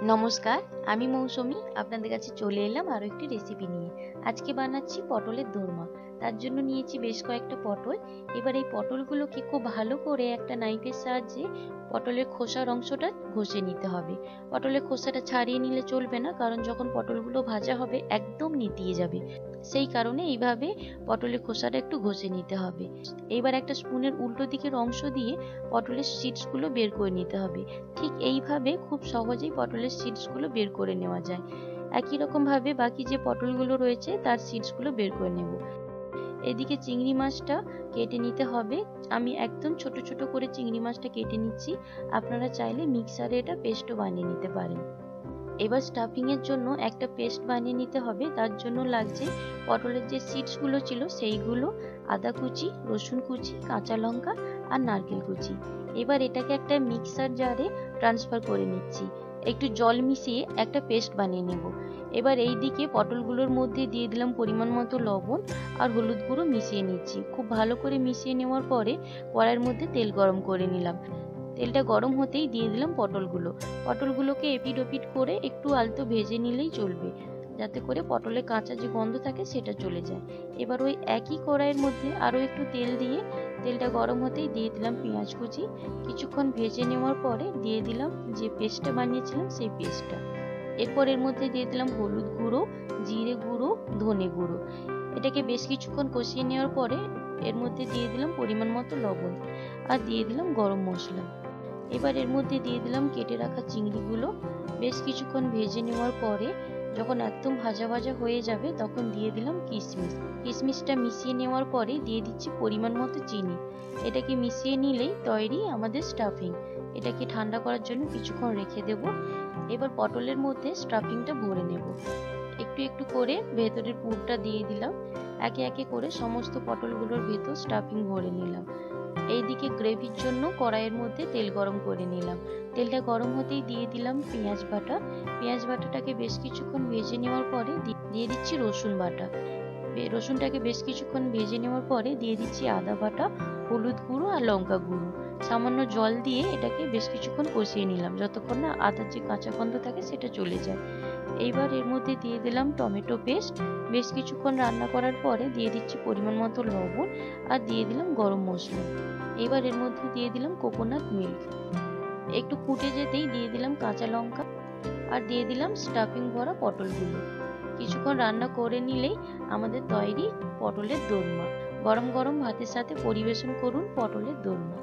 নমস্কার, আমি মৌসুমী আপনাদের কাছে চলে এলাম আরও একটি রেসিপি নিয়ে। আজকে বানাচ্ছি পটলের দোরমা। তার জন্য নিয়েছি বেশ কয়েকটা পটল। এবার এই পটলগুলোকে খুব ভালো করে একটা নাইফের সাহায্যে পটলের খোসার অংশটা ঘষে নিতে হবে। পটলের খোসাটা ছাড়িয়ে নিলে চলবে না, কারণ যখন পটলগুলো ভাজা হবে একদম নেতিয়ে যাবে। সেই কারণে এইভাবে পটলের খোসাটা একটু ঘষে নিতে হবে। এবার একটা স্পুনের উল্টো দিকের অংশ দিয়ে পটলের সিডসগুলো বের করে নিতে হবে। ঠিক এইভাবে খুব সহজেই পটলের সিডসগুলো বের করে নেওয়া যায়। একই রকম ভাবে বাকি যে পটলগুলো রয়েছে তার সিডসগুলো বের করে নেব। এদিকে চিংড়ি মাছটা কেটে নিতে হবে। আমি একদম ছোট ছোট করে চিংড়ি মাছটা কেটে নিচ্ছি। আপনারা চাইলে মিক্সারে এটা পেস্টও বানিয়ে নিতে পারেন। এবার স্টাফিং এর জন্য একটা পেস্ট বানিয়ে নিতে হবে। তার জন্য লাগছে পটলের যে সিডসগুলো ছিল সেইগুলো, আদা কুচি, রসুন কুচি, কাঁচা লঙ্কা আর নারকেল কুচি। এবার এটাকে একটা মিক্সার জারে ট্রান্সফার করে নিচ্ছি। একটু জল মিশিয়ে একটা পেস্ট বানিয়ে নেব। এবার এই দিকে পটলগুলোর মধ্যে দিয়ে দিলাম পরিমাণ মতো লবণ আর হলুদ গুঁড়ো মিশিয়ে নিচ্ছি। খুব ভালো করে মিশিয়ে নেওয়ার পরে কড়াইয়ের মধ্যে তেল গরম করে নিলাম। তেলটা গরম হতেই দিয়ে দিলাম পটলগুলোকে এপিট ওপিট করে একটু আলতো ভেজে নিলেই চলবে, যাতে করে পটলের কাঁচা যে গন্ধ থাকে সেটা চলে যায়। এবার ওই একই কড়াইয়ের মধ্যে আরও একটু তেল দিয়ে তেলটা গরম হতেই দিয়ে দিলাম পেঁয়াজ কুচি। কিছুক্ষণ ভেজে নেওয়ার পরে দিয়ে দিলাম যে পেস্টটা বানিয়েছিলাম সেই পেস্টটা। এরপর এর মধ্যে দিয়ে দিলাম হলুদ গুঁড়ো, জিরে গুঁড়ো, ধনে গুঁড়ো। এটাকে বেশ কিছুক্ষণ কষিয়ে নেওয়ার পরে এর মধ্যে দিয়ে দিলাম পরিমাণ মতো লবণ আর দিয়ে দিলাম গরম মশলা। এবার এর মধ্যে দিয়ে দিলাম কেটে রাখা চিংড়িগুলো। বেশ কিছুক্ষণ ভেজে নেওয়ার পরে যখন একদম ভাজা ভাজা হয়ে যাবে তখন দিয়ে দিলাম কিশমিশটা মিশিয়ে নেওয়ার পরে দিয়ে দিচ্ছি পরিমাণ মতো চিনি। এটাকে মিশিয়ে নিলেই তৈরি আমাদের স্টাফিং। এটাকে ঠান্ডা করার জন্য কিছুক্ষণ রেখে দেব। এবার পটলের মধ্যে স্টাফিংটা ভরে নেব। একটু একটু করে ভেতরের পুরটা দিয়ে দিলাম। একে একে করে সমস্ত পটলগুলোর ভেতর স্টাফিং ভরে নিলাম। এইদিকে গ্রেভির জন্য কড়াইয়ের মধ্যে তেল গরম করে নিলাম। তেলটা গরম হতেই দিয়ে দিলাম পেঁয়াজ বাটা। পেঁয়াজ বাটাটাকে বেশ কিছুক্ষণ ভেজে নেওয়ার পরে দিয়ে দিচ্ছি রসুন বাটা। রসুনটাকে বেশ কিছুক্ষণ ভেজে নেওয়ার পরে দিয়ে দিচ্ছি আদা বাটা, হলুদ গুঁড়ো আর লঙ্কা গুঁড়ো। সামান্য জল দিয়ে এটাকে বেশ কিছুক্ষণ কষিয়ে নিলাম, যতক্ষণ না আদার যে কাঁচা গন্ধ থাকে সেটা চলে যায়। এইবার এর মধ্যে দিয়ে দিলাম টমেটো পেস্ট। বেশ কিছুক্ষণ রান্না করার পরে দিয়ে দিচ্ছি পরিমাণ মতো লবণ আর দিয়ে দিলাম গরম মশলা। এবার এর মধ্যে দিয়ে দিলাম কোকোনাট মিল্ক। একটু ফুটে যেতেই দিয়ে দিলাম কাঁচা লঙ্কা আর দিয়ে দিলাম স্টাফিং ভরা পটলগুলো। কিছুক্ষণ রান্না করে নিলেই আমাদের তৈরি পটলের দোরমা। গরম গরম ভাতের সাথে পরিবেশন করুন পটলের দোরমা।